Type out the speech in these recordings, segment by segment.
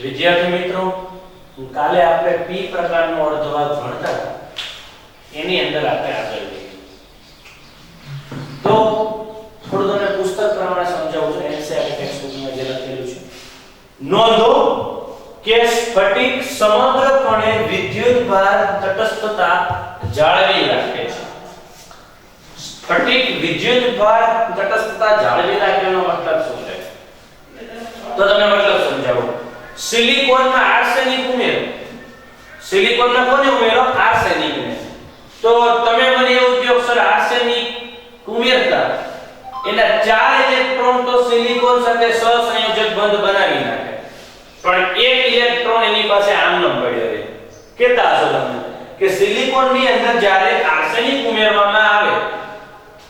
વિદ્યાર્થી મિત્રો, કાલે આપણે p પ્રકારનો અર્ધવાહક ભણતા હતા એની અંદર આપણે આગળ જઈએ. તો થોડું તમને પુસ્તક પ્રમાણે સમજાવું છું. એનસીઈઆરટી ટેક્સ્ટબુકમાં જે લખેલું છે. નોંધો કે સ્ફટિક સમગ્રપણે વિદ્યુતભાર તટસ્થતા જાળવી રાખે છે. સ્ફટિક વિદ્યુતભાર તટસ્થતા જાળવી રાખેનો મતલબ શું છે? તો તમને મતલબ સમજાવું. સિલિકોનમાં આર્સેનિક ઉમેરો. સિલિકોનમાં કોને ઉમેરો? આર્સેનિકને. તો તમે મને એવું કહો સર આર્સેનિક ઉમેરતા એના 4 ઇલેક્ટ્રોન તો સિલિકોન સાથે સહસંયોજક બંધ બનાવી નાખે, પણ એક ઇલેક્ટ્રોન એની પાસે આમનમ પડ્યો રહે. કેતા હશો તમે કે સિલિકોનની અંદર જ્યારે આર્સેનિક ઉમેરવામાં આવે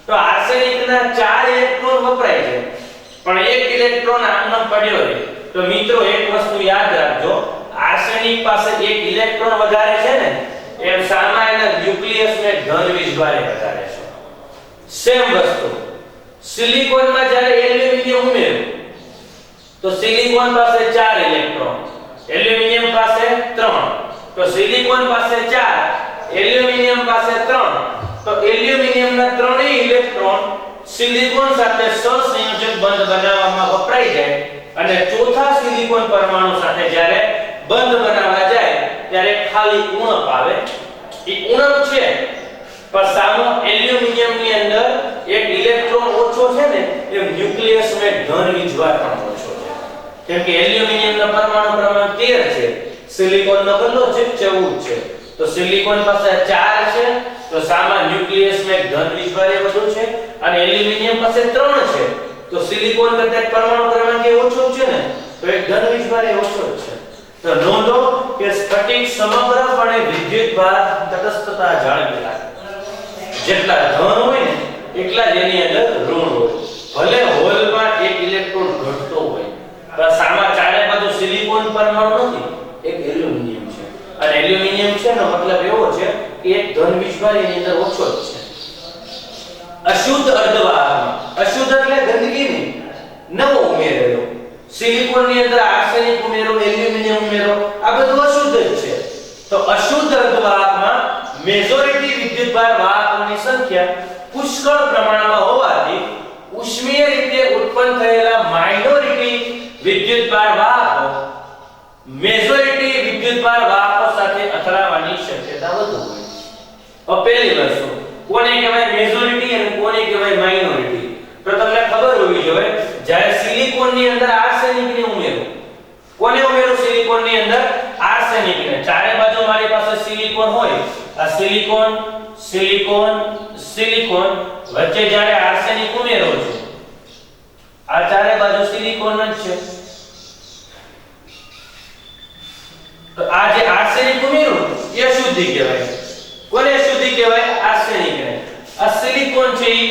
તો આર્સેનિકના 4 ઇલેક્ટ્રોન વપરાય છે, પણ એક ઇલેક્ટ્રોન આમનમ પડ્યો રહે. તો મિત્રો એક વસ્તુ યાદ રાખજો, આર્સેનિક પાસે એક ઇલેક્ટ્રોન વધારે છે ને, એમ સામાન્ય ન્યુક્લિયસને ધન વીજભારે વધારે છે. સેમ વસ્તુ સિલિકોનમાં જ્યારે એલ્યુમિનિયમ ઉમેરો તો સિલિકોન પાસે 4 ઇલેક્ટ્રોન, એલ્યુમિનિયમ પાસે 3. તો સિલિકોન પાસે 4, એલ્યુમિનિયમ પાસે 3. તો એલ્યુમિનિયમના 3 ઇલેક્ટ્રોન સિલિકોન સાથે સહસંયોજક બંધ બનાવવામાં વપરાઈ જાય અને ચોથા સિલિકોન પરમાણુ સાથે જ્યારે બંધ બનાવવા જાય ત્યારે ખાલી ઉણપ આવે. એ ઉણપ છે પણ સામો એલ્યુમિનિયમની અંદર એક ઇલેક્ટ્રોન ઓછો છે ને, એ ન્યુક્લિયસમાં ધન વીજભાર પણ ઓછો છે. કેમ કે એલ્યુમિનિયમના પરમાણુ ક્રમાંક 13 છે, સિલિકોનનો કેટલો છે? 14 છે. તો સિલિકોન પાસે 4 છે, તો સામા ન્યુક્લિયસમાં ધન વીજભાર વધુ છે, અને એલ્યુમિનિયમ પાસે 3 છે. તો સિલિકોન કરતા પરમાણુ ક્રમાંક ઓછો છે ને, તો એક ધન વીજભાર ઓછો છે. તો નોંધો કે સ્ફટિક સમગ્રપણે વિદ્યુતભાર તટસ્થતા જાળવી રાખે. જેટલા ધન હોય ને એટલા જ એની અંદર ઋણ હોય. ભલે હોલમાં એક ઇલેક્ટ્રોન ઘટતો હોય, પણ સામા ચારે બાજુ સિલિકોન પરમાણુ નથી, એક એલ્યુમિનિયમ છે. અને એલ્યુમિનિયમ છે નો મતલબ એવો છે કે એક ધન વીજભાર એની અંદર ઓછો જ છે. અશુદ્ધ અર્ધવાહકમાં, અશુદ્ધ એટલે ગંદકી નહીં, નવો ઉમેરેલો. સિલિકોનની અંદર આર્સેનિક ઉમેરો, એલ્યુમિનિયમ ઉમેરો, આ બધું અશુદ્ધ જ છે. તો અશુદ્ધ અર્ધવાહકમાં મેજોરિટી વિદ્યુતભાર વાહકોની સંખ્યા પુષ્કળ પ્રમાણમાં હોવાથી ઉષ્મીય રીતે ઉત્પન્ન થયેલા માઇનોરિટી વિદ્યુતભાર વાહકો મેજોરિટી વિદ્યુતભાર વાહકો સાથે અથડાવાની શક્યતા વધુ હોય. તો પહેલી વસ્તુ કોને કહેવાય મેજોરિટી અને કોને કહેવાય માઇનોરિટી? તો તમને ખબર હોવી જોઈએ, જ્યારે સિલિકોનની અંદર આર્સેનિકને ઉમેરો, કોને ઉમેરો? સિલિકોનની અંદર આર્સેનિકને. ચારે બાજુ મારી પાસે સિલિકોન હોય, આ સિલિકોન સિલિકોન સિલિકોન, વચ્ચે જ્યારે આર્સેનિક ઉમેરો છું, આ ચારે બાજુ સિલિકોન જ છે. તો આ જે આર્સેનિક ઉમેરો એ અશુદ્ધિ કહેવાય. કોને અશુદ્ધિ કહેવાય? આર્સેનિકને. આ સિલિકોન છે એ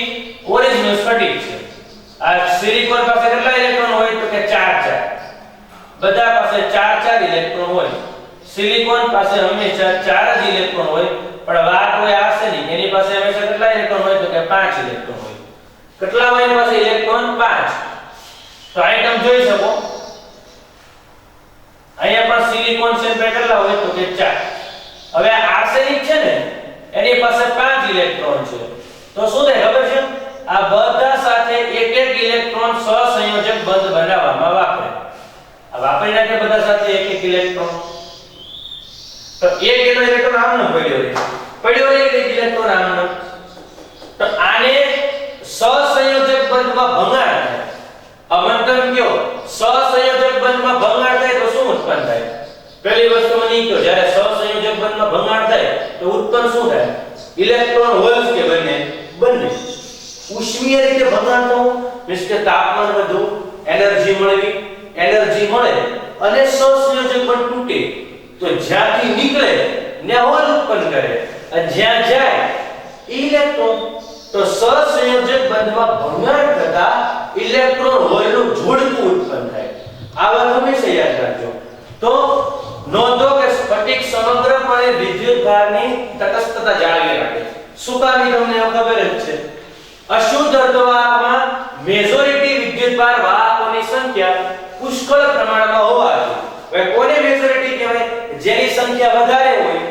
ઓરિજિનલ સ્ફટિક છે. આ સિલિકોન પાસે કેટલા ઇલેક્ટ્રોન હોય? તો કે 4 બધા પાસે 4 ઇલેક્ટ્રોન હોય. સિલિકોન પાસે હંમેશા 4 જ ઇલેક્ટ્રોન હોય, પણ વાત હોય આર્સેનિક, એની પાસે હંમેશા કેટલા ઇલેક્ટ્રોન હોય? તો કે 5 ઇલેક્ટ્રોન હોય. કેટલા હોય એની પાસે ઇલેક્ટ્રોન? 5. તો આઈટમ જોઈ શકો, અહીંયા પણ સિલિકોન છે કેટલા હોય? તો કે 4. હવે આ આર્સેનિક છે ને, એની પાસે 5 ઇલેક્ટ્રોન છે. તો શું થાય ખબર છે? આ બધા સાથે એક ઇલેક્ટ્રોન સહસંયોજક બંધ બનાવવામાં વાપરે. આ વાપરી નાખે બધા સાથે એક ઇલેક્ટ્રોન. તો એક ઇલેક્ટ્રોન આમનો પડ્યો રહે એક ઇલેક્ટ્રોન આમનો. તો આને સહસંયોજક બંધમાં ભંગાણ થાય. અમંતર કયો? સહસંયોજક બંધમાં ભંગાણ થાય તો શું ઉત્પન્ન થાય? પહેલી વસ્તુ મને કહો, જ્યારે સહસંયોજક બંધમાં ભંગાણ થાય તો ઉત્પન્ન શું થાય? ઇલેક્ટ્રોન હોલ્સ કે બંને ઉષ્મીય રીતે ભંગાણ થવું, મીન્સ કે તાપમાન વધવું, એનર્જી મળવી, એનર્જી મળે અને સહસંયોજક બંધ તૂટે. તો જ્યાંથી નીકળે ને હોલ ઉત્પન્ન કરે, અને જ્યાં જાય ઇલેક્ટ્રોન. તો સહસંયોજક બંધમાં ભંગાણ થતા ઇલેક્ટ્રોન હોલનું જોડકું ઉત્પન્ન થાય. આ વાત હંમેશા યાદ રાખજો. તો નોંધો કે સ્ફટિક સમગ્રપણે વિદ્યુતભારની તટસ્થતા જાળવી રાખે. શું કામ તમને ખબર જ છે? અશુદ્ધ અર્ધવાહકમાં મેજોરિટી વિદ્યુતભાર વાહકોની સંખ્યા પુષ્કળ પ્રમાણમાં હોવાથી હવે સંખ્યા વધારે હોય,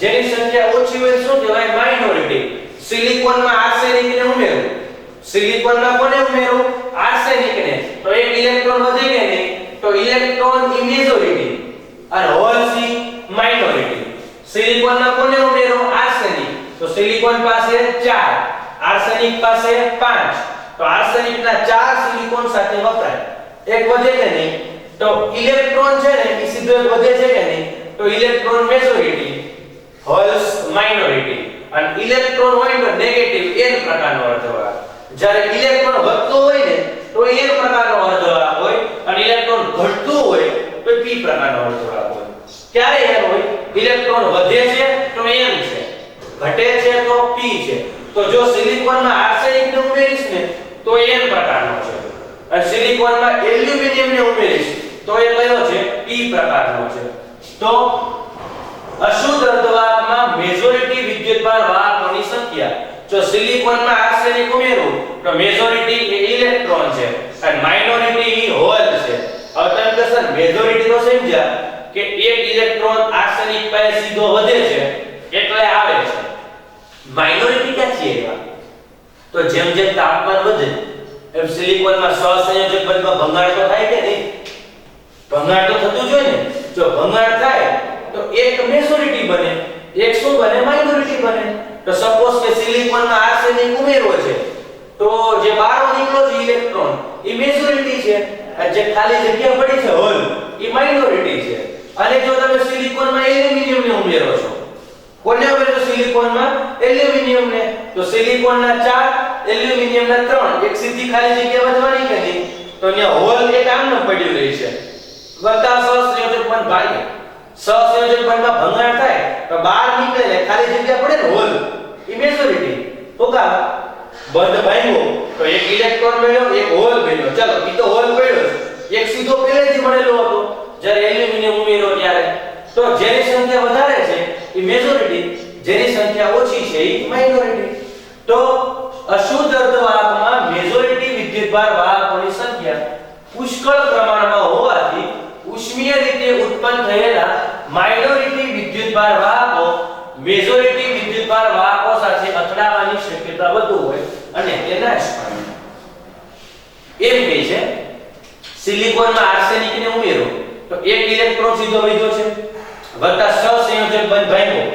જેની સંખ્યા ઓછી હોય શું કહેવાય? માઇનોરિટી. સિલિકોનમાં આર્સેનિકને ઉમેરો. સિલિકોનમાં કોને ઉમેરો? આર્સેનિકને. તો એક ઇલેક્ટ્રોન વધે કે નહીં? તો ઇલેક્ટ્રોન ઈ મેજોરિટી અને હોલ સી માઇનોરિટી. સિલિકોનમાં કોને ઉમેરો? આર્સેનિક. તો સિલિકોન પાસે 4, આર્સેનિક પાસે 5. તો આર્સેનિકના 4 સિલિકોન સાથે વપરાય. એક વધે કે નહીં? તો ઇલેક્ટ્રોન છે ને એ સીધો એક વધે છે કે નહીં? તો ઇલેક્ટ્રોન મેજોરિટી, હોલ્સ માઇનોરિટી. અને ઇલેક્ટ્રોન હોય તો નેગેટિવ n પ્રકારનો અર્ધવાહક. જ્યારે ઇલેક્ટ્રોન વધતો હોય ને તો n પ્રકારનો અર્ધવાહક હોય અને ઇલેક્ટ્રોન ઘટતો હોય તો p પ્રકારનો અર્ધવાહક હોય. ક્યારે n હોય? ઇલેક્ટ્રોન વધે છે તો n છે, ઘટે છે તો p છે. તો જો સિલિકોનમાં આર્સેનિકને ઉમેરીશ ને તો n પ્રકારનો છે, અને સિલિકોનમાં એલ્યુમિનિયમને ઉમેરીશ તો એ કયો છે? p પ્રકારનો છે. તો અશુદ્ધ અર્ધવાહકમાં મેજોરિટી વિદ્યુતભાર વાહકોની સંખ્યા. જો સિલિકોનમાં આર્સેનિક ઉમેરું તો મેજોરિટી એ ઇલેક્ટ્રોન છે અને માઇનોરિટી ઈ હોલ છે. હવે તમે કહેશો મેજોરિટી તો સમજ્યા કે એક ઇલેક્ટ્રોન આર્સેનિક પાસે સીધો વધે છે એટલે આવે છે. માઇનોરિટી ક્યાંથી આવ્યા? તો જેમ જેમ તાપમાન વધે એમ સિલિકોનમાં સહસંયોજક બંધમાં ભંગાણ તો થાય કે નહીં? ભંગાણ તો થતું જ હોય ને. જો ભંગાણ થાય તો એક મેજોરિટી બને, એક શું બને? માઇનોરિટી બને. તો સપોઝ કે સિલિકોનમાં આર્સેનિક ઉમેરવો છે તો જે બહાર નીકળો છે ઇલેક્ટ્રોન એ મેજોરિટી છે અને જે ખાલી જગ્યા પડી છે હોલ એ માઇનોરિટી છે. અને જો તમે સિલિકોનમાં એલ્યુમિનિયમને ઉમેરો છો, કોને ઉમેરો? સિલિકોનમાં એલ્યુમિનિયમને. તો સિલિકોનના 4, એલ્યુમિનિયમના 3, એક સીધી ખાલી જગ્યા વધવાની કે નહીં? તો અહીંયા હોલ એક આમનું પડ્યું રહી છે. વત્તા સહસંયોજક બંધ ભાગે. સહસંયોજક બંધમાં ભંગાણ થાય તો બહાર નીકળે એટલે ખાલી જગ્યા પડે ને હોલ ઈ મેજોરિટી. તો કા બંધ ભાગ્યો તો એક ઇલેક્ટ્રોન મળ્યો, એક હોલ મળ્યો. ચલો ઈ તો હોલ મળ્યો, એક સીધો પહેલેથી મળેલો હતો જ્યારે એલ્યુમિનિયમ ઉમેરો ત્યારે. તો જેની સંખ્યા વધારે છે ઈ મેજોરિટી, જેની સંખ્યા ઓછી છે ઈ માઇનોરિટી. તો અશુદ્ધ અર્ધવાહકમાં મેજોરિટી વિદ્યુતભાર વાહકોની સંખ્યા પુષ્કળ પ્રમાણમાં હોવાથી ઉષ્મીય રીતે ઉત્પન્ન થયેલા માઇનોરિટી વિદ્યુતભાર વાહકો મેજોરિટી વિદ્યુતભાર વાહકો સાથે અથડાવાની શક્યતા વધુ હોય અને તે નાશ પામે. એમ કહે છે સિલિકોનમાં આર્સેનિકને ઉમેરો તો એક ઇલેક્ટ્રોન સીધો વધ્યો છે, વત્તા સહસંયોજક બંધ ભાગ્યો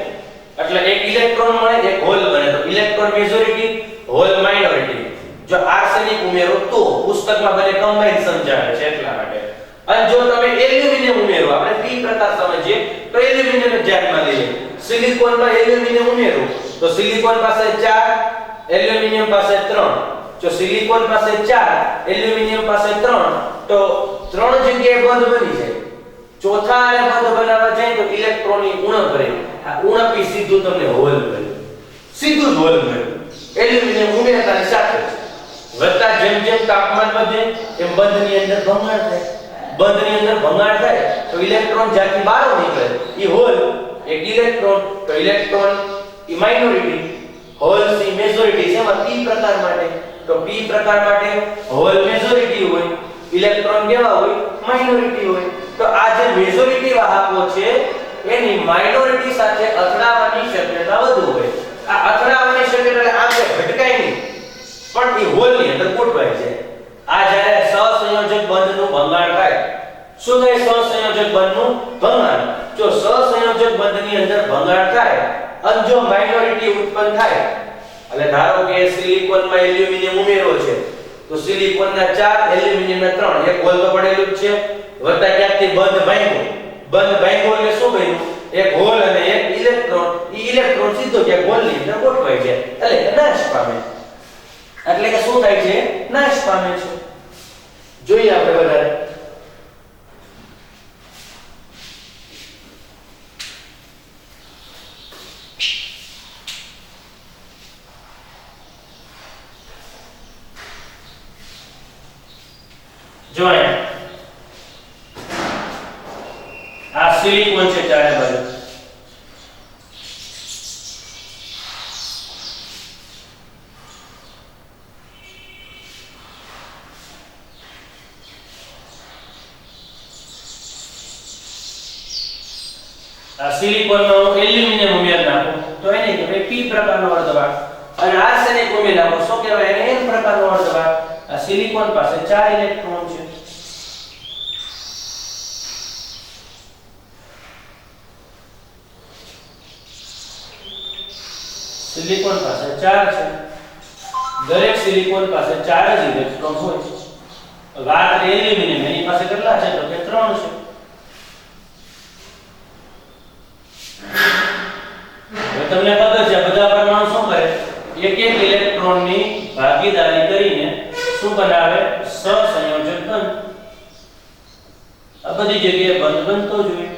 એટલે એક ઇલેક્ટ્રોન મળે, એક હોલ બને. તો ઇલેક્ટ્રોન મેજોરિટી, હોલ માઇનોરિટી. જો આર્સેનિક ઉમેરો તો પુસ્તકમાં બને કમ્બાઈન સમજાવે છે એટલા માટે. અને જો તમે એલ્યુમિનિયમ ઉમેરો, આપણે p પ્રકાર સમજીએ તો એલ્યુમિનિયમ ધ્યાનમાં લઈએ. સિલિકોનમાં એલ્યુમિનિયમ ઉમેરો તો સિલિકોન પાસે 4, એલ્યુમિનિયમ પાસે 3. જો સિલિકોન પાસે 4, એલ્યુમિનિયમ પાસે 3 તો 3 જગ્યાએ બંધ બની જાય. ચોથા આરે બંધ બનાવવા જાય તો ઇલેક્ટ્રોનની ઉણપ રહે. આ ઉણપ ઈ સીધું તમને હોલ મળે, સીધું જ હોલ મળે. એલ્યુમિનિયમ ઉમેરતાની સાથે વધતા જેમ જેમ તાપમાન વધે એમ બંધની અંદર ભંગાણ થાય. બંધની અંદર ભંગાણ થાય તો ઇલેક્ટ્રોન જ્યાંથી બહાર નીકળે ઈ હોલ, એક ઇલેક્ટ્રોન તો ઇલેક્ટ્રોન ઈ માઇનોરિટી, હોલ સી મેજોરિટી છે. એમાં p પ્રકાર માટે તો p પ્રકાર માટે હોલ મેજોરિટી હોય, ઇલેક્ટ્રોન કેવા હોય? માઇનોરિટી હોય. તો આ જે મેજોરિટી વાહકો છે એની માઇનોરિટી સાથે અથડાવાની શક્યતા વધુ હોય. આ અથડાવાની શક્યતા એટલે આમ કે ભટકાય નહીં પણ ઈ હોલની અંદર ગોઠવાય છે. આ જ્યારે સહસંયોજક બંધનું ભંગાણ થાય, શું થાય? સહસંયોજક બંધનું ભંગાણ. જો સહસંયોજક બંધની અંદર ભંગાણ થાય અને જો માઇનોરિટી ઉત્પન્ન થાય એટલે ધારો કે સિલિકોનમાં એલ્યુમિનિયમ ઉમેરો છે તો સિલિકોનના 4, એલ્યુમિનિયમના 3, એક હોલ તો પડેલું જ છે, વત્તા ક્યાંકથી બંધ ભાગ્યો. બંધ ભાગ્યો એટલે શું બન્યું? એક હોલ અને એક ઇલેક્ટ્રોન. ઈ ઇલેક્ટ્રોન સીધો ક્યાંક હોલની અંદર ગોઠવાય છે એટલે નાશ પામે. એટલે કે શું થાય છે? નાશ પામે છે. જોઈએ આપણે વધારે. જોઈએ આ સિલિકોન છે ચારે બાજુ. આ સિલિકોનમાં હું એલ્યુમિનિયમ ઉમેર નાખું તો એને કહેવાય p પ્રકારનો અર્ધવાહક અને આર્સેનિક ઉમેર નાખું શું કહેવાય એને n પ્રકારનો અર્ધવાહક આ સિલિકોન પાસે 4 ઇલેક્ટ્રોન છે સિલિકોન પાસે 4 છે દરેક સિલિકોન પાસે 4 જ ઇલેક્ટ્રોન હોય છે વાત એલ્યુમિનિયમ એની પાસે કેટલા છે તો કે 3 છે તમને ખબર છે બધા પરમાણુ શું કરે એક એક ઇલેક્ટ્રોનની ભાગીદારી કરીને શું બનાવે સહસંયોજક બંધ આ બધી જગ્યાએ બંધ બનતો જોઈએ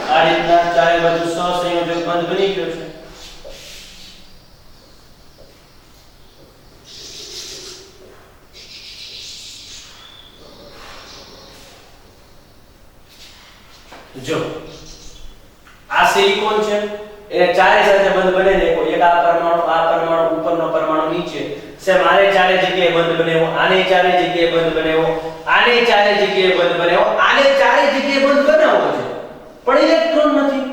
આ રીતના ચારે બાજુ સહસંયોજક બંધ બની ગયો છે જો આ સિલિકોન છે એ ચારે સાથે બંધ બને દેખો એક આ પરમાણુ ઉપરનો પરમાણુ નીચે સે મારે ચારે જગ્યાએ બંધ બનેવો આને ચારે જગ્યાએ બંધ બનેવો આને ચારે જગ્યાએ બંધ બનેવો આને ચારે જગ્યાએ બંધ બનાવવો છે પણ ઇલેક્ટ્રોન નથી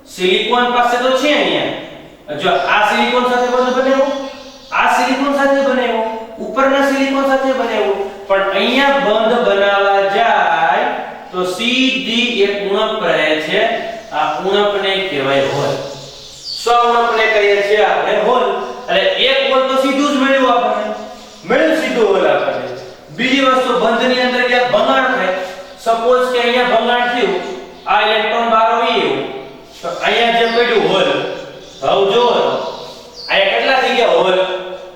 સિલિકોન પાસે તો છે અહીંયા જો આ સિલિકોન સાથે બંધ બનેવો આ સિલિકોન સાથે બનેવો ઉપરના સિલિકોન સાથે બનેવો પણ અહીંયા બંધ બનાવવા જાય તો સીધી એક ઉણપ રહે છે આ ઉણપને કહેવાય હોલ શું ઉણપને કહીએ છીએ આપણે હોલ એટલે એક હોલ તો સીધું જ મળ્યું આપણને સીધું હોલ આપણને બીજી વસ્તુ બંધની અંદર ક્યાંક ભંગાણ થાય સપોઝ કે અહીંયા ભંગાણ થયું આ ઇલેક્ટ્રોન બહાર આવી ગયો તો અહીંયા જે પડ્યું હોલ હવે જો અહીંયા કેટલા થઈ ગયા હોલ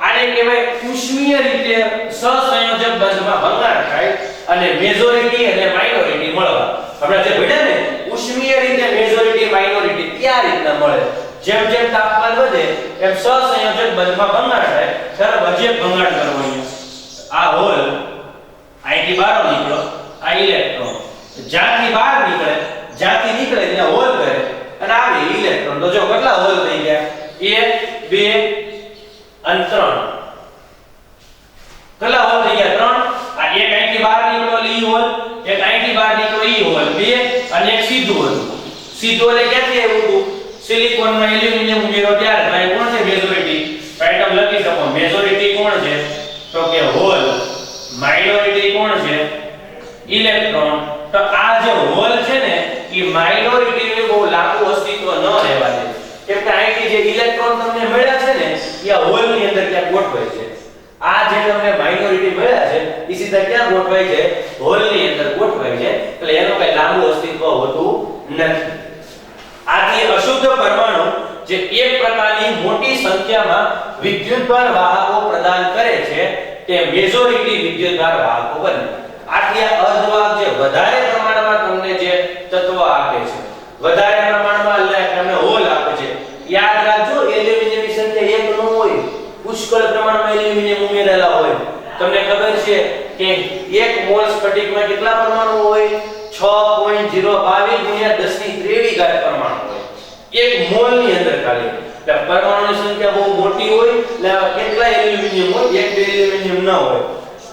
આને કહેવાય ઉષ્મીય રીતે સહસંયોજક બંધમાં ભંગાણ થાય અને મેજોરિટી અને માઇનોરિટી મળવા આપણે જે ભણ્યા ને ઉષ્મીય રીતે મેજોરિટી માઇનોરિટી ક્યાં રીતના મળે જેમ જેમ તાપમાન વધે એમ સહસંયોજક બંધમાં ભંગાણ થાય ત્યારે વચ્ચે ભંગાણ કરવું આ હોલ અહીંથી બહાર નીકળો આ ઇલેક્ટ્રોન જ્યાંથી બહાર નીકળે જ્યાંથી નીકળે ત્યાં હોલ કરે અને આવી ઇલેક્ટ્રોન તો જો કેટલા હોલ થઈ ગયા 1 2 અને 3 કેટલા હોલ થઈ ગયા 3 આ એક અહીંથી બહાર નીકળો ઈ હોલ એક અહીંથી બહાર નીકળો ઈ હોલ બે અને એક સીધું હોલ સીધું એટલે ક્યાંથી આવ્યું હતું સિલિકોનમાં એલ્યુમિનિયમ ઉમેરો ત્યારે ભાઈ કોણ છે મેજોરિટી આઇટમ લખી શકો મેજોરિટી કોણ છે તો કે હોલ માઇનોરિટી કોણ છે ઇલેક્ટ્રોન તો આ જે હોલ છે ને એ માઇનોરિટીને બહુ લાંબુ અસ્તિત્વ ન રહેવા દે કેમ કે અહીંથી જે ઇલેક્ટ્રોન તમને મળ્યા છે ને એ હોલની અંદર ક્યાંક ગોઠવાય છે આ જે તમને માઇનોરિટી મળ્યા છે એ સીધા ક્યાં ગોઠવાય છે હોલની અંદર ગોઠવાય છે એટલે એનો કઈ લાંબુ અસ્તિત્વ હોતું નથી આથી અશુદ્ધ પરમાણુ જે એક પ્રકારની મોટી સંખ્યામાં વિદ્યુતભાર વાહકો પ્રદાન કરે છે તે મેજોરિટી વિદ્યુતભાર વાહકો બને આથી આ અર્ધવાહક જે વધારે પ્રમાણમાં તમને જે તત્વ આપે છે વધારે પ્રમાણમાં તમને હોલ આપે છે યાદ રાખજો એલ્યુમિનિયમની સંખ્યા 1 ન હોય પુષ્કળ પ્રમાણમાં એલ્યુમિનિયમ ઉમેરેલા હોય તમને ખબર છે કે 1 મોલ સ્ફટિકમાં કેટલા પરમાણુ હોય 6.022 × 1023 પરમાણુ હોય એક મોલ ની અંદર ખાલી એટલે પરમાણુની સંખ્યા બહુ મોટી હોય એટલે કેટલા એલ્યુમિનિયમ હોય એક બે એલ્યુમિનિયમ ન હોય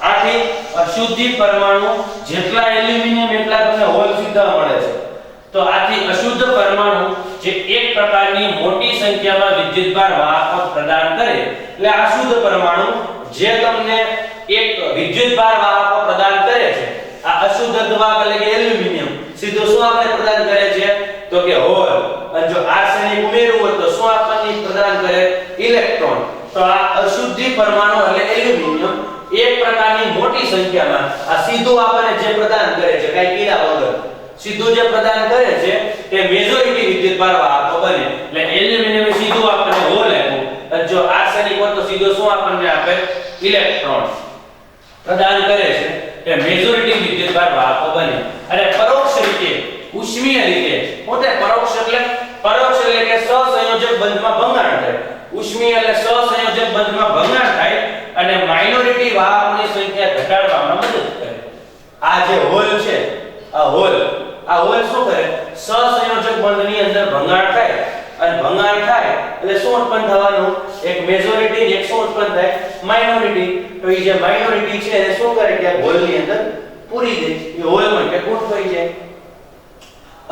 આથી અશુદ્ધિ પરમાણુ જેટલા એલ્યુમિનિયમ એટલા તમને હોલ સીધા મળે છે તો આથી અશુદ્ધ પરમાણુ જે એક પ્રકારની મોટી સંખ્યામાં વિદ્યુતભાર વાહકો પ્રદાન કરે એટલે અશુદ્ધ પરમાણુ જે તમને એક વિદ્યુતભાર વાહકો પ્રદાન કરે છે આ અશુદ્ધ અર્ધવાહક એટલે કે એલ્યુમિનિયમ સીધો શું આપણે પ્રદાન કરે છે તો કે હોલ અને જો આર્સેનિક ઉમેરવું હોય તો શું આપણને પ્રદાન કરે ઇલેક્ટ્રોન તો આ અશુદ્ધિ પરમાણુ એટલે એલ્યુમિનિયમ એક પ્રકારની મોટી સંખ્યામાં આ સીધું આપણને જે પ્રદાન કરે છે કઈ કીધા વગર સીધું જે પ્રદાન કરે છે તે મેજોરિટી વિદ્યુતભાર વાહકો બને એટલે એલ્યુમિનિયમ સીધું આપણને હોલ આપ્યું અને જો આર્સેનિક હોય તો સીધો શું આપણને આપે ઇલેક્ટ્રોન પ્રદાન કરે છે તે મેજોરિટી વિદ્યુતભાર વાહકો બને અને પરોક્ષ રીતે ઉષ્મીય રીતે પોતે પરોક્ષ એટલે કે સહસંયોજક બંધમાં ભંગાણ થાય ઉષ્મીય એટલે સહસંયોજક બંધમાં ભંગાણ થાય અને માઇનોરિટી વાહકોની સંખ્યા ઘટાડવામાં મદદ કરે આ જે હોલ છે આ હોલ શું કરે સહસંયોજક બંધની અંદર ભંગાણ થાય અને ભંગાણ થાય એટલે શું ઉત્પન્ન થવાનું એક મેજોરિટી ને એક શું ઉત્પન્ન થાય માઇનોરિટી તો એ જે માઇનોરિટી છે એને શું કરે કે હોલની અંદર પૂરી દે એ હોલમાં કે પૂર્ણ થઈ જાય.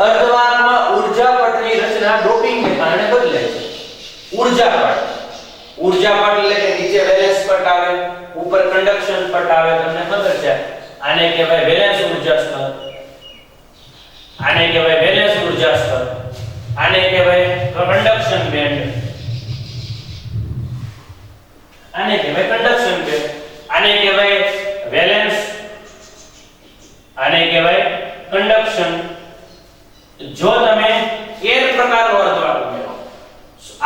અર્ધવાહકમાં ઊર્જા પટની રચના ડોપિંગને કારણે બદલાય છે. ઊર્જા પટ એટલે કે નીચે વેલેન્સ પટ આવે, ઉપર કન્ડક્શન પટ આવે. તમને ખબર છે આને કહેવાય વેલેન્સ ઊર્જા સ્તર, આને કહેવાય વેલેન્સ ઊર્જા સ્તર, આને કહેવાય કન્ડક્શન બેન્ડ, આને કહેવાય કન્ડક્શન બેન્ડ, આને કહેવાય વેલેન્સ, આને કહેવાય કન્ડક્શન. જો તમે એર પ્રકારનો અર્ધવાહક ઉમેરો,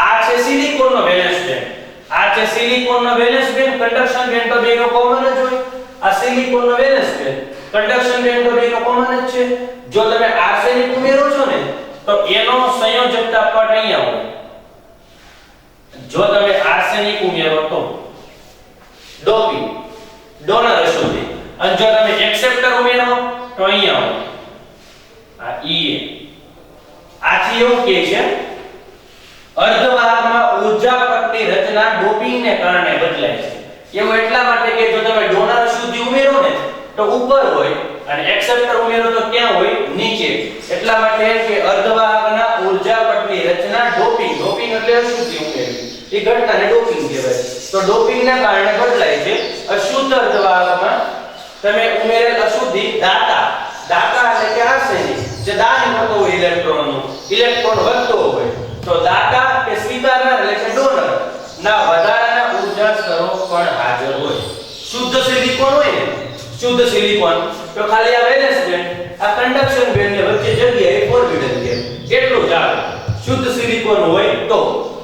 આ છે સિલિકોનનો વેલેન્સ બેન્ડ, આ છે સિલિકોનનો વેલેન્સ બેન્ડ, કન્ડક્શન બેન્ડ તો બેનો કોમન જ હોય. આ સિલિકોનનો વેલેન્સ બેન્ડ, કન્ડક્શન બેન્ડ તો બેનો કોમન જ છે. જો તમે આર્સેનિક ઉમેરો છો ને તો એનો સંયોજકતા પટ અહીંયા હોય. જો તમે આર્સેનિક ઉમેરો તો ડોપિંગ, ડોનર અશુદ્ધિ, અને જો તમે એક્સેપ્ટર ઉમેરો તો અહીંયા હોય આ ઈ. આથી એવું કહે છે અર્ધવાહકમાં ઊર્જા પટની રચના ડોપિંગને કારણે બદલાય છે. એવું એટલા માટે કે જો તમે ડોનર અશુદ્ધિ ઉમેરો ને તો ઉપર હોય અને એક્સેપ્ટર ઉમેરો તો ક્યાં હોય? નીચે. એટલા માટે કે અર્ધવાહકના ઊર્જા પટની રચના ડોપિંગ, ડોપિંગ એટલે અશુદ્ધિ ઉમેરવી, એ ઘટનાને ડોપિંગ કહેવાય. તો ડોપિંગના કારણે બદલાય છે. અશુદ્ધ અર્ધવાહકમાં તમે ઉમેરેલ અશુદ્ધિ દાતા, દાતા એટલે કે આર્સેનિક જે દાન કરતો હોય ઇલેક્ટ્રોનનું, ઇલેક્ટ્રોન વધતો હોય તો દાતા કે સ્વીકારનાર એટલે કે ડોનર ના વધારાના ઊર્જા સ્તરો પણ હાજર હોય. શુદ્ધ સિલિકોન હોય ને, શુદ્ધ સિલિકોન તો ખાલી આ વેલેન્સ બેન્ડ, આ કન્ડક્શન બેન્ડ ને વચ્ચે જગ્યાએ ફોરબિડન ગેપ એટલું જ આવે શુદ્ધ સિલિકોન હોય તો.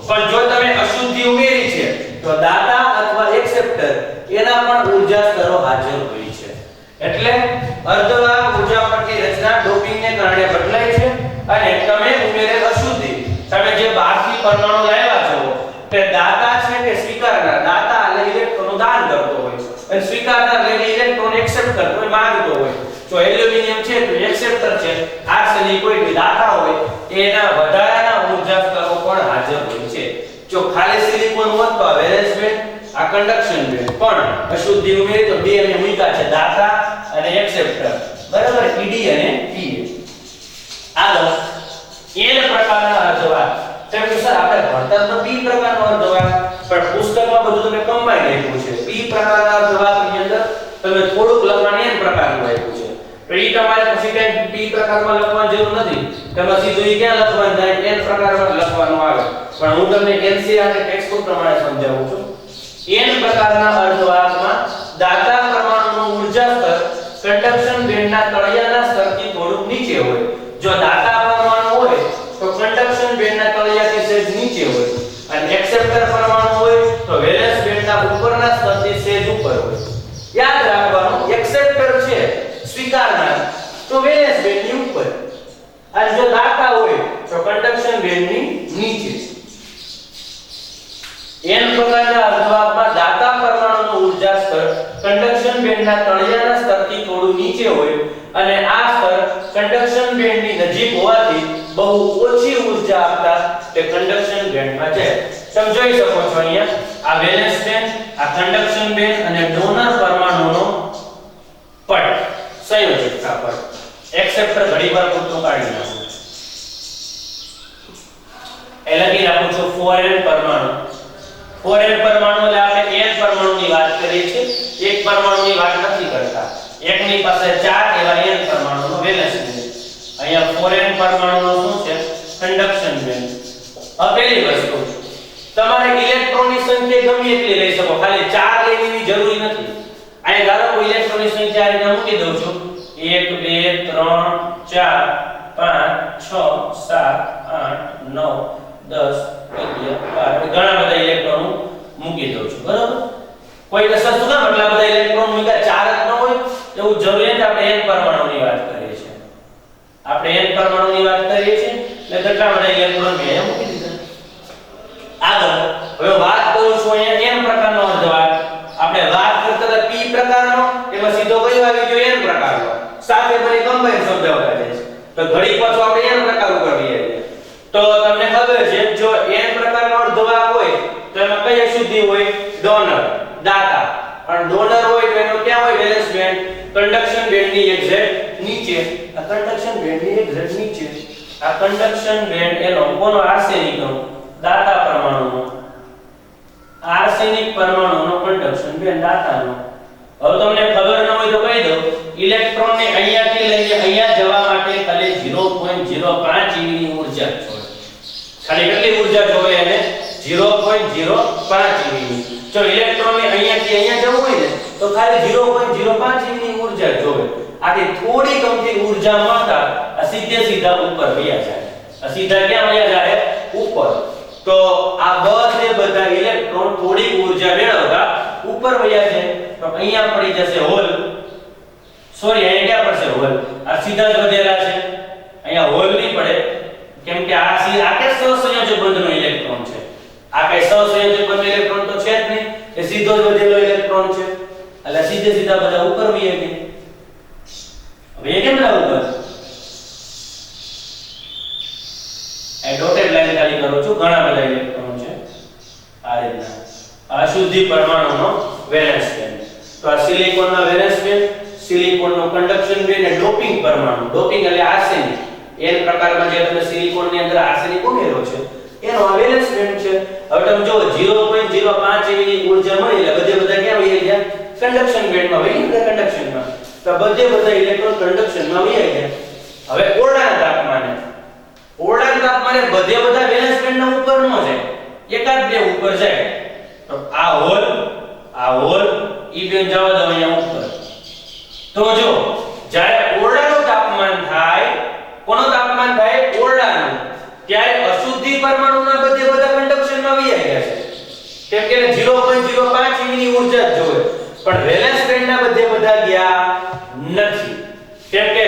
પણ જો તમે અશુદ્ધિ ઉમેરી છે તો દાતા અથવા એક્સેપ્ટર એના પણ ઊર્જા સ્તરો હાજર હોય છે. એટલે અર્ધવાહક ઊર્જા પટની રચના ડોપિંગને કારણે બદલાય છે. અને તમે ઉમેરેલ અશુદ્ધિ, તમે જે બહારથી પરમાણુ લાવ્યા છો તે દાતા છે કે સ્વીકારનાર, દાતા એટલે ઇલેક્ટ્રોનનું દાન કરતો હોય અને સ્વીકારનાર એટલે ઇલેક્ટ્રોન એક્સેપ્ટ કરતો હોય, માંગતો હોય. જો એલ્યુમિનિયમ છે તો એક્સેપ્ટર છે, આર્સેનિક કોઈ દાતા હોય એના વધારાના ઊર્જા સ્તરો પણ હાજર હોય છે. જો ખાલી સિલિકોન હોત તો વેલેન્સ બેન્ડ, આ કન્ડક્શન બેન્ડ, પણ અશુદ્ધિ ઉમેરી તો બે અમે મૂક્યા છે દાતા અને એક્સેપ્ટર, બરાબર, ઈડી અને પીએ. આગળ એન પ્રકારના અર્ધવાહક. તમે સર આપણે ભણતરમાં પી પ્રકારનો અર્ધવાહક, પણ પુસ્તકમાં બધું તમે કમ્બાઈન આપ્યું છે. પી પ્રકારના અર્ધવાહકની અંદર તમે થોડુંક લખવાનું એન પ્રકારનું આપ્યું છે. તો ઈ તમારે પછી કઈ પી પ્રકારમાં લખવાની જરૂર નથી. તમે સીધું ઈ ક્યાં લખવાનું થાય? એન પ્રકારમાં લખવાનું આવે. પણ હું તમને એનસીઆર અને ટેક્સ્ટ બુક પ્રમાણે સમજાવું છું. એન પ્રકારના અર્ધવાહકમાં દાતા પરમાણુનું ઊર્જા સ્તર કન્ડક્શન બેન્ડના તળિયાના સ્તરથી થોડુંક નીચે હોય. જો દાતા પરમાણુ હોય તો કન્ડક્શન બેન્ડના તળિયાથી સહેજ નીચે હોય અને એક્સેપ્ટર પરમાણુ હોય તો વેલેન્સ બેન્ડના ઉપરના સ્તરથી સહેજ ઉપર હોય. યાદ રાખવાનું, એક્સેપ્ટર છે સ્વીકારનાર તો વેલેન્સ બેન્ડની ઉપર, અને જો દાતા હોય તો કન્ડક્શન બેન્ડની નીચે. એન પ્રકારના અર્ધવાહકમાં દાતા પરમાણુનું ઊર્જા સ્તર કન્ડક્શન બેન્ડના તળિયાના સ્તરથી થોડું નીચે હોય અને આ સ્તર કન્ડક્શન બેન્ડની નજીક હોવાથી બહુ ઓછી ઊર્જા આપતા તે કન્ડક્શન બેન્ડમાં છે. તમે જોઈ શકો છો અહીંયા આ વેલેન્સ બેન્ડ, આ કન્ડક્શન બેન્ડ અને ડોનર પરમાણુનો પટ, સંયોજકતા પટ. એક્સેપ્ટર ઘડીવાર પૂરતું કાઢી નાખું, એ લખી રાખું છું 4n પરમાણુ. 4n પરમાણુ એટલે આપણે n પરમાણુની વાત કરીએ છીએ, એક પરમાણુની વાત નથી કરતા. એકની પાસે 4 એવા n પરમાણુનો વેલેન્સ બેન્ડ. અહીંયા 4n પરમાણુનો શું છે? Conduction band. હવે પહેલી વસ્તુ, તમારે ઇલેક્ટ્રોનની સંખ્યા ગમે એટલી લઈ શકો, ખાલી 4 લેવી જરૂરી નથી. અહીં ધારો કે ઇલેક્ટ્રોનની સંખ્યા આ રીતે મૂકી દઉં છું 1 2 3 4 5 6 7 8 9 10 11 12 ઘણા બધા ઇલેક્ટ્રોન મૂકી દઉં છું, બરાબર. કોઈ અસર શું કામ એટલા બધા ઇલેક્ટ્રોન મૂક્યા? 4 જ ન હોય એવું જરૂરી નથી. આપણે n પરમાણુની વાત કરીએ છીએ, આપણે n પરમાણુની વાત કરીએ છીએ એટલે કેટલા બધા ઇલેક્ટ્રોન મેં અહીંયા મૂકી દીધા. આગળ હવે વાત કરું છું અહીંયા n પ્રકારનો અર્ધવાહક. આપણે વાત કરતા હતા p પ્રકારનો, એમાં સીધો કયો આવી ગયો? n પ્રકારનો. સાથે બની કમ્બાઈન સમજાવતા જાય છે. તો ઘડી પાછો આપણે n પ્રકાર ઉપર જઈએ. તો તમને ખબર છે જો n પ્રકારનો અર્ધવાહક હોય તો એમાં કઈ અશુદ્ધિ હોય? ડોનર, દાતા. અને ડોનર હોય તો એનો ક્યાં હોય? Valence band. તો કંડક્શન બેન્ડની એક્ઝેક્ટ નીચે, આ કંડક્શન બેન્ડની એક્ઝેક્ટ નીચે આ કંડક્શન બેન્ડ એનો કોનો આર્સેનિકનો દાતા પરમાણુનો, આર્સેનિક પરમાણુનો કંડક્શન બેન્ડ દાતાનો. હવે તમને ખબર ન હોય તો કહી દઉં, ઇલેક્ટ્રોનને અહીંયાથી લઈને અહીંયા જવા માટે ખાલી 0.05 eV ની ઊર્જા જોઈએ. ખાલી કેટલી ઊર્જા જોઈએ એને? 0.05 eV ની. જો ઇલેક્ટ્રોનને અહીંયાથી અહીંયા જવું હોય ને તો ખાલી 0.05 eV ની ઊર્જા જોઈએ. આથી થોડી કમથી ઊર્જા મળતા આ સીધા ઉપર વયા જાય. આ સીધા ક્યાં વયા જાય? ઉપર. તો આ બધા ઇલેક્ટ્રોન થોડી ઊર્જા મેળવતા ઉપર વયા જાય. તો અહીંયા પડી જશે હોલ. સોરી, અહીંયા ક્યાં પડશે? હોલ. આ સીધા જ વધેલા છે, અહીંયા હોલ નહીં પડે, કેમ કે આ કે સહસંયોજક બંધનો ઇલેક્ટ્રોન છે. આ કઈ સહસંયોજક બંધ ઇલેક્ટ્રોન તો છે જ નહીં, એ સીધો જ વધેલો ઇલેક્ટ્રોન છે. એટલે સીધા બધા ઉપર વયા ગયા. હવે એ કેમ ના ઉપર? આ ડોટેડ લાઈન ખાલી કરું છું. ઘણા બધા ઇલેક્ટ્રોન છે આ રીતના. આ અશુદ્ધિ પરમાણુનો વેલેન્સ બેન્ડ. તો આ સિલિકોનનો વેલેન્સ બેન્ડ, સિલિકોનનો કંડક્શન બેન્ડ અને ડોપિંગ પરમાણુ. ડોપિંગ એટલે આર્સેનિક. એન પ્રકારમાં જે તમે સિલિકોનની અંદર આર્સેનિક ઉમેરો છે એનો આ વેલેન્સ બેન્ડ છે. હવે તમે જો 0.05 eV ની ઊર્જા મળી એટલે બધા ક્યાં વહી ગયા? કંડક્શન બેન્ડમાં વહી ગયા. કંડક્શનમાં તો બધા ઇલેક્ટ્રોન કંડક્શનમાં વહી ગયા. હવે ઓરડાના તાપમાને બધા વેલેન્સ બેન્ડના ઉપર ન જાય, એકાદ બે ઉપર જાય. તો આ હોલ ઈ બેન જવા દો અહીંયા ઉપર. તો જો જ્યારે ઓરડાનું તાપમાન થાય, કોનું તાપમાન થાય? ઓરડાનું, ત્યારે અશુદ્ધિ પરમાણુના બધા કંડક્શનમાં વહી ગયા છે, કેમ કે 0.05 eV ની ઊર્જા જ જોઈએ. પણ વેલેન્સ બેન્ડના બધા ગયા નથી, કેમ કે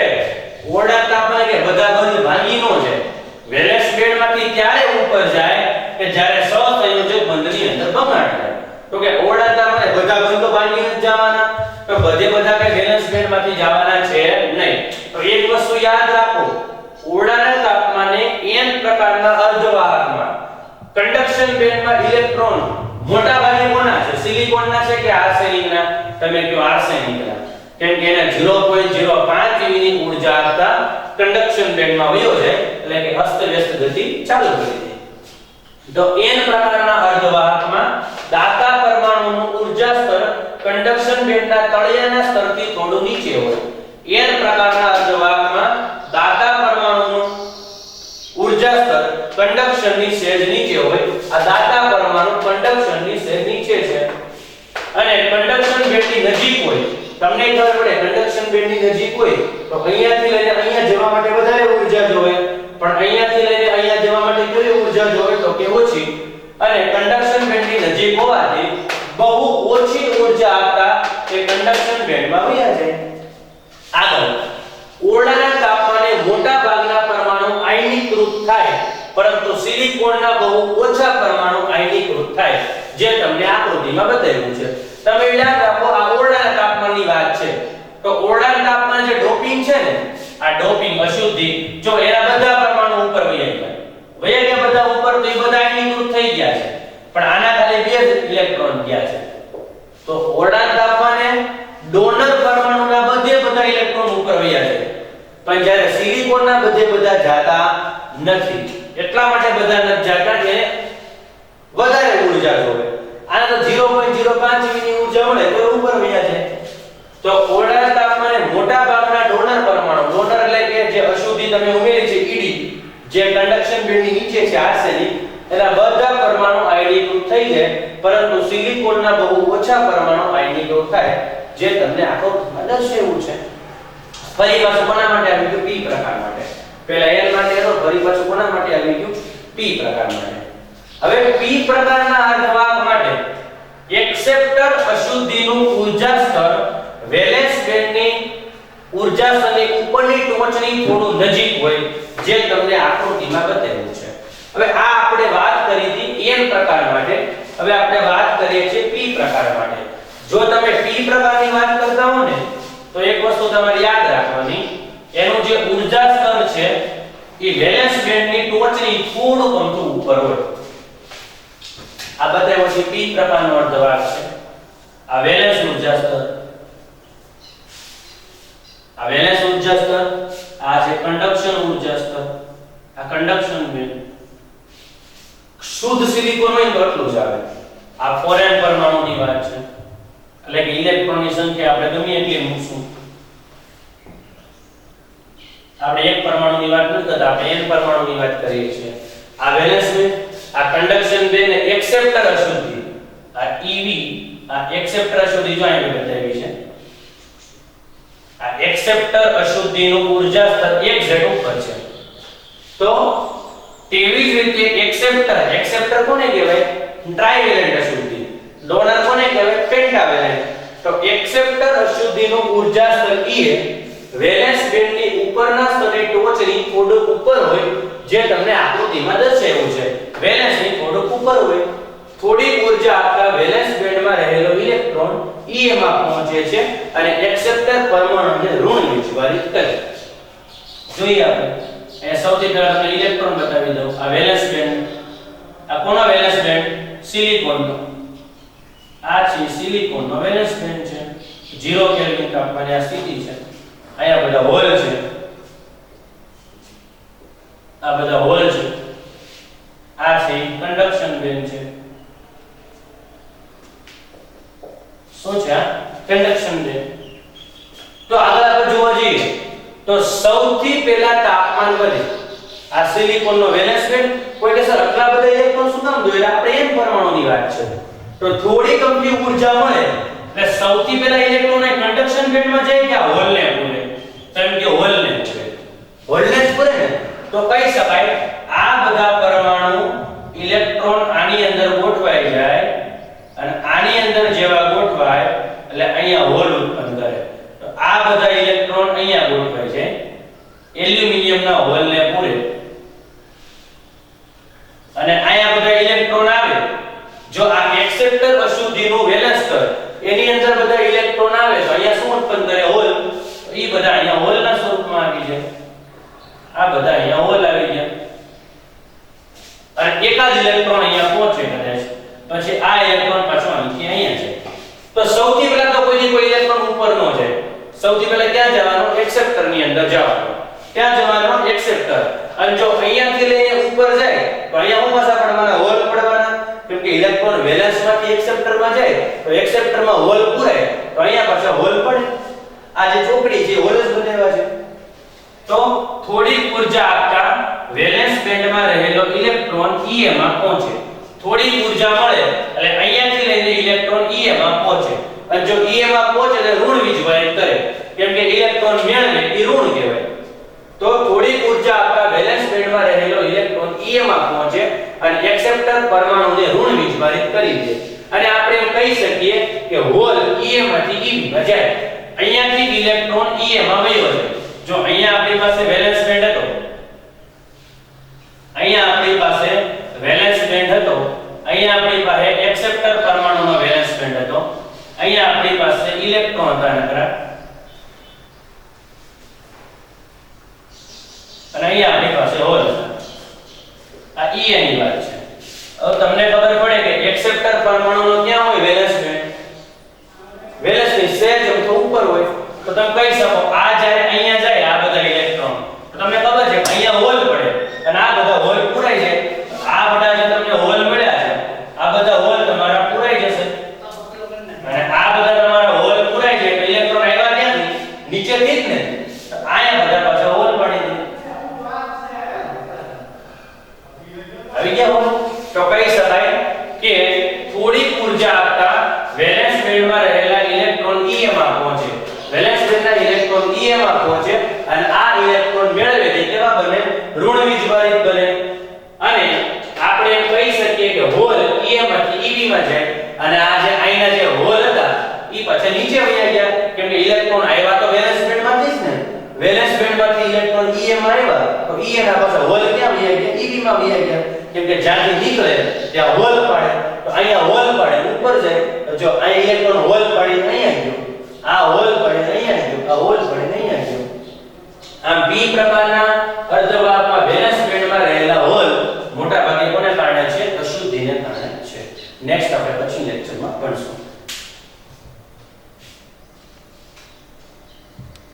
ઓરડા તાપમાન કે બધા બંધ ભાંગી ન જાય. વેલેન્સ બેન્ડમાંથી ત્યારે ઉપર જાય કે જ્યારે સહસંયોજક બંધની અંદર ભંગાણ થાય. તો કે ઓરડા તાપમાને બધા બંધો ભાંગી ન જવાના, તો બધા કઈ વેલેન્સ બેન્ડમાંથી જવાના છે નહીં. તો એક વસ્તુ યાદ રાખો, ઓરડાના તાપમાને n પ્રકારના અર્ધવાહકમાં કંડક્શન બેન્ડમાં ઇલેક્ટ્રોન મોટા ભાગે કોના છે? સિલિકોનના છે કે આર્સેનિકના? તમે કહો આર્સેનિકના, કેમ કે એને 0.05 eV ની ઊર્જા આપતા કંડક્શન બેન્ડમાં વયો છે, એટલે કે અસ્તવ્યસ્ત ગતિ ચાલુ કરી દે. તો n પ્રકારના અર્ધવાહકમાં દાતા પરમાણુનું ઊર્જા સ્તર કંડક્શન બેન્ડના તળિયાના સ્તરથી થોડું નીચે હોય. n પ્રકારના અર્ધવાહકમાં દાતા પરમાણુનું ઊર્જા સ્તર કંડક્શનની સહેજ નીચે હોય. આ દાતા પરમાણુ કંડક્શનની સહેજ નીચે છે અને કંડક્શન બેન્ડની નજીક હોય. તમને ખબર પડે કંડક્શન બેન્ડની નજીક હોય તો અહીંયાથી લઈને અહીંયા જવા માટે વધારે ઊર્જા જોઈએ, પણ અહીંયાથી લઈને અહીંયા જવા માટે કેવી ઊર્જા જોઈએ? તો કે ઓછી. અને કંડક્શન બેન્ડની નજીક હોવાથી બહુ ઓછી ઊર્જા આપતા એ કંડક્શન બેન્ડમાં વયા જાય. આગળ ઓરડાના તાપમાને મોટા ભાગના પરમાણુ આયનીકૃત થાય, પરંતુ સિલિકોનના બહુ ઓછા પરમાણુ આયનીકૃત થાય, જે તમને આકૃતિમાં બતાવ્યું છે. તમે યાદ રાખો, આ ઓરડાના તાપમાનની વાત છે. તો ઓરડાના તાપમાન જે ડોપિંગ છે ને, આ ડોપિંગ અશુદ્ધિ, જો એના બધા પરમાણુ ઉપર વયા ગયા બધા ઉપર, તો એ બધા આયનીકૃત થઈ ગયા છે, પણ આના ખાલી બે ઇલેક્ટ્રોન ગયા છે. તો ઓરડાના તાપમાને ડોનર પરમાણુના બધા ઇલેક્ટ્રોન ઉપર વયા છે, પણ જ્યારે સિલિકોનના બધા જાતા નથી. એટલા માટે બધા નથી જાતા કે વધારે ઊર્જા જોઈએ. આને તો 0.05 eV ની ઊર્જા મળે તો ઉપર વયા છે. તો ઓરડાના તાપમાને મોટા ભાગના ડોનર પરમાણુ, ડોનર એટલે કે જે અશુદ્ધિ તમે ઉમેરી છે ઈડી, જે કંડક્શન બેન્ડની નીચે છે આર્સેનિક, એના બધા પરમાણુ આયનીકૃત થઈ જાય, પરંતુ સિલિકોનના બહુ ઓછા પરમાણુ આયનીકૃત થાય, જે તમને આખો દર્શાવ્યું છે. ફરી પાછું કોના માટે આવી ગયું? p પ્રકાર માટે. પહેલા n માટે હતો, ફરી પાછું કોના માટે આવી ગયું? p પ્રકાર માટે. હવે p પ્રકારના અર્ધવાહક માટે એક્સેપ્ટર અશુદ્ધિનું ઊર્જા સ્તર વેલેન્સ બેન્ડની ઊર્જા સ્તરની ઉપરની ટોચની થોડું નજીક હોય, જે તમને આકૃતિમાં બતાવ્યું છે. હવે આ આપણે વાત કરી હતી n પ્રકાર માટે, હવે આપણે વાત કરીએ છીએ p પ્રકાર માટે. જો તમે p પ્રકારની વાત કરતા હો ને, તો એક વસ્તુ તમારે યાદ રાખવાની, એનું જે ઊર્જા સ્તર છે એ વેલેન્સ બેન્ડની ટોચની થોડું અમથું ઉપર હોય. આ બતાવ્યો છે p પ્રકારનો અર્ધવાહક છે. આ વેલેન્સ ઊર્જા સ્તર આ વેલેન્સ ઊર્જા સ્તર, આ છે કંડક્શન ઊર્જા સ્તર, આ કંડક્શન બેન્ડ. શુદ્ધ સિલિકોન હોય તો એટલું જ આવે. આ 4n પરમાણુની વાત છે, એટલે કે ઇલેક્ટ્રોનની સંખ્યા આપણે ગમે એટલી મૂકશું. આપણે એક પરમાણુની વાત નથી કરતા, આપણે n પરમાણુની વાત કરીએ છીએ. આ વેલેન્સ બેન્ડ, આ કંડક્શન બેન્ડ ને એક્સેપ્ટર અશુદ્ધિ, આ EV, આ એક્સેપ્ટર અશુદ્ધિ જો અહીં બતાવી છે. આ એક્સેપ્ટર અશુદ્ધિનું ઊર્જા સ્તર 1Z ઉપર છે. તો તેવી જ રીતે એક્સેપ્ટર કોને કહેવાય? ટ્રાઇવેલેન્ટ અશુદ્ધિ. ડોનર કોને કહેવાય? પેન્ટાવેલેન્ટ. તો એક્સેપ્ટર અશુદ્ધિનું ઊર્જા સ્તર E વેલેન્સ બેન્ડની ઉપરના સ્તરની ટોચની થોડુંક ઉપર હોય, જે તમને આકૃતિમાં દર્શાવ્યું છે. વેલેન્સની થોડુંક ઉપર હોય, થોડી ઊર્જા આપતા વેલેન્સ બેન્ડમાં રહેલો ઇલેક્ટ્રોન E માં પહોંચે છે અને એક્સેપ્ટર પરમાણુને ઋણ વીજભારિત કરે. જોઈએ આપણે એ સૌથી પહેલા તમને ઇલેક્ટ્રોન બતાવી દઉં. આ વેલેન્સ બેન્ડ, આ કોનો વેલેન્સ બેન્ડ? સિલિકોનનો. આ છે સિલિકોનનો વેલેન્સ બેન્ડ છે. 0 કેલ્વિન તાપમાને આ સ્થિતિ છે. અહીંયા બધા હોલ છે, આ બધા હોલ છે. આ છે કંડક્શન બેન્ડ છે. શું છે આ? Conduction band. તો આગળ આપણે જોવા જઈએ તો સૌથી પહેલા તાપમાન વધે. આ સિલિકોનનો વેલેન્સ બેન્ડ. કોઈ કે સર આટલા બધા ઇલેક્ટ્રોન શું કામ દોર્યા? આપણે n પરમાણુની વાત છે. તો થોડી કમથી ઊર્જા મળે એટલે સૌથી પહેલા ઇલેક્ટ્રોન એ કંડક્શન બેન્ડમાં જાય કે હોલને પૂરે? કેમ કે હોલને પૂરે. હોલને જ પૂરે ને, તો કહી શકાય આ બધા પરમાણુ ઇલેક્ટ્રોન આની અંદર ગોઠવાઈ જાય અને આની અંદર જેવા ગોઠવાય એટલે અહીંયા હોલ ઉત્પન્ન કરે. તો આ બધા ઇલેક્ટ્રોન અહીંયા ગોઠવાય છે, એલ્યુમિનિયમના હોલને પૂરે. અને અહીંયા બધા ઇલેક્ટ્રોન આવે. જો આ એક્સેપ્ટર અશુદ્ધિનું વેલેન્સ સ્તર એની અંદર બધા ઇલેક્ટ્રોન આવે તો અહીંયા શું ઉત્પન્ન કરે? હોલ. ઈ બધા અહીંયા હોલના સ્વરૂપમાં આવી જાય. આ બધા અહીંયા હોલ આવી ગયા અને એકાદ ઇલેક્ટ્રોન અહીંયા પહોંચે કદાચ, પછી આ ઇલેક્ટ્રોન પાછો અહીંથી અહીંયા છે. તો સૌથી પહેલા તો કોઈ ઇલેક્ટ્રોન ઉપર ન જાય. સૌથી પહેલા ક્યાં જવાનું? એક્સેપ્ટર ની અંદર જવાનું. ક્યાં જવાનું? એક્સેપ્ટર. અને જો અહીંયાથી લઈને ઉપર જાય તો અહીંયા શું પાછા પડવાના? હોલ પડવાના. કેમ કે ઇલેક્ટ્રોન વેલેન્સમાંથી એક્સેપ્ટરમાં જાય તો એક્સેપ્ટરમાં હોલ પૂરાય તો અહીંયા પાછા હોલ પડે. આ જે ચોકડી છે હોલ જ બનાવ્યા છે. તો થોડી ઊર્જા આપતા વેલેન્સ બેન્ડમાં રહેલો ઇલેક્ટ્રોન E માં પહોંચે. થોડી ઊર્જા મળે એટલે અહીંયાથી લઈને ઇલેક્ટ્રોન E માં પહોંચે. અને જો E માં પહોંચે એટલે ઋણ વીજભારિત કરે. કેમ કે ઇલેક્ટ્રોન મેળવે એ ઋણ કહેવાય. તો થોડી ઊર્જા આપતા વેલેન્સ બેન્ડમાં રહેલો ઇલેક્ટ્રોન E માં પહોંચે અને એક્સેપ્ટર પરમાણુને ઋણ વીજભારિત કરી દે. અને આપણે એમ કહી શકીએ કે હોલ E માંથી E માં જાય. અહીંયાથી ઇલેક્ટ્રોન E માં વયો જાય. જો અહીંયા આપણી પાસે વેલેન્સ બેન્ડ હતો, અહીંયા આપણી પાસે વેલેન્સ બેન્ડ હતો, અહીંયા આપણી પાસે એક્સેપ્ટર પરમાણુનો વેલેન્સ બેન્ડ હતો, અહીંયા આપણી પાસે ઇલેક્ટ્રોન હતા નકરા, અને અહીંયા આપણી પાસે હોલ હતા. આ E ની વાત છે. હવે તમને ખબર પડે કે એક્સેપ્ટર પરમાણુનો ક્યાં હોય વેલેન્સ બેન્ડ? વેલેન્સ ની સહેજ તો ઉપર હોય. તો તમે કહી શકો આ જ્યારે અહીંયા જાય આ બધા ઇલેક્ટ્રોન તો તમને ખબર છે અહીંયા હોલ પડે અને આ બધા હોલ પૂરાઈ જાય. આ બધા જે તમને હોલ મળ્યા છે આ બધા હોલ તમારા પૂરાઈ જશે અને આ બધા તમારા હોલ પૂરાઈ જાય તો ઇલેક્ટ્રોન આવ્યા ક્યાંથી? નીચેથી જ ને. તો અહીંયા બધા પાછા હોલ પડી દે. આવી ગયા હોલ. તો કહી શકાય કે થોડી ઊર્જા આપતા વેલેન્સ બેન્ડમાં રહેલા ઇલેક્ટ્રોન E માં પહોંચે. વેલેન્સ બેન્ડના ઇલેક્ટ્રોન E માં પહોંચે અને આ ઇલેક્ટ્રોન મેળવે તે કેવા બને? ઋણ વીજભારિત બને. અને આપણે એમ કહી શકીએ કે હોલ E માંથી EV માં જાય અને આ જે અહીંના જે હોલ હતા ઈ પાછા નીચે વયા ગયા. કેમ કે ઇલેક્ટ્રોન આવ્યા તો વેલેન્સ બેન્ડમાંથી જ ને. વેલેન્સ બેન્ડમાંથી ઇલેક્ટ્રોન E માં આવ્યા તો E ના પાછા હોલ ક્યાં વયા ગયા? EV માં વયા ગયા. કેમ કે જ્યાંથી નીકળે ત્યાં હોલ પાડે તો અહીંયા હોલ પાડે ઉપર જાય. તો જો અહીં ઇલેક્ટ્રોન હોલ પાડી અહીંયા ગયો, આ હોલ પડે અહીંયા ગયો, આ હોલ પડે અહીંયા ગયો. આમ B પ્રકારના